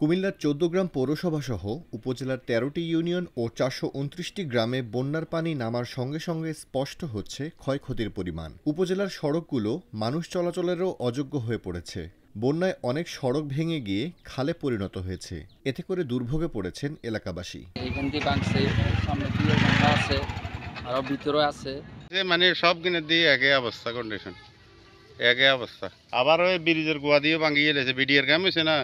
কুমিল্লার ১৪গ্রাম পৌরসভাসহ উপজেলার ১৩টি ইউনিয়ন ও ৪২৯টি গ্রামে বন্যার পানি নামার সঙ্গে সঙ্গে স্পষ্ট হচ্ছে ক্ষয়ক্ষতির পরিমাণ। উপজেলার সড়কগুলো মানুষ চলাচলেরও অযোগ্য হয়ে পড়েছে। বন্যায় অনেক সড়ক ভেঙে গিয়ে খালে পরিণত হয়েছে। এতে করে দুর্ভোগে পড়েছেন এলাকাবাসী। এখান দিয়ে ভাঙছে, সামনে দিয়ে ভাঙা আছে, আরো ভিতরে আছে। মানে সব কিনে দিয়ে একই অবস্থা, কন্ডিশন একই অবস্থা। আবার ওই ব্রিজের গোয়া দিয়ে ভাঙিয়ে গেছে, বিডিআর কাম হয়েছে না,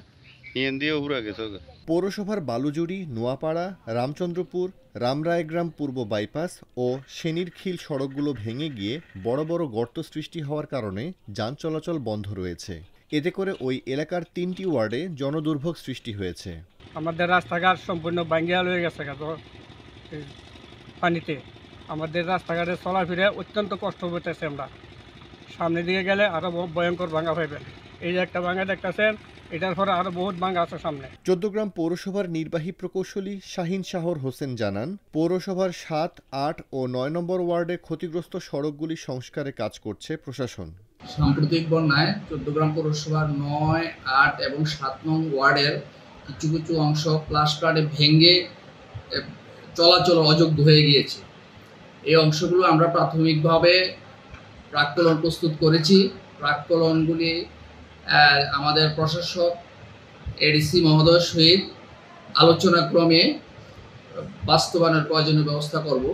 ইয়েন দিয়ে উড়ে গেছে। পৌরসভার বালুজুড়ি, নোয়াপাড়া, রামচন্দ্রপুর, রামরায়গ্রাম পূর্ব বাইপাস ও শেনিরখিল সড়কগুলো ভেঙে গিয়ে বড় বড় গর্ত সৃষ্টি হওয়ার কারণে যান চলাচল বন্ধ রয়েছে। এতে করে ওই এলাকার ৩টি ওয়ার্ডে জনদুর্ভোগ সৃষ্টি হয়েছে। আমাদের রাস্তাঘাট সম্পূর্ণ ভাঙ্গিয়া হয়ে গেছে পানিতে। আমাদের রাস্তাঘাটে চলাফেরা অত্যন্ত কষ্ট পেতেছে। আমরা সামনে দিকে গেলে আরো ভয়ঙ্কর ভাঙা পাইবে। এই যে একটা ভাঙা দেখতেছেন, এটার পরে আরো বহুত ভাঙা আছে সামনে। ১৪গ্রাম পৌরসভার নির্বাহী প্রকৌশলী শাহিন শাহর হোসেন জানান, পৌরসভার ৭, ৮ ও ৯ নম্বর ওয়ার্ডে ক্ষতিগ্রস্ত সড়কগুলি সংস্কারে কাজ করছে প্রশাসন। সাম্প্রতিক বন্যায় ১৪গ্রাম পৌরসভার ৯, ৮ এবং ৭ নং ওয়ার্ডের কিছু কিছু অংশ প্লাস ফ্লাডে ভেঙে চলাচল অযোগ্য হয়ে গিয়েছে। এই অংশগুলো আমরা প্রাথমিকভাবে প্রাক্কলন প্রস্তুত করেছি। প্রাক্কলনগুলি আমাদের প্রশাসক এডিসি মহোদয়ের সহিত আলোচনাক্রমে বাস্তবায়নের প্রয়োজনীয় ব্যবস্থা করব।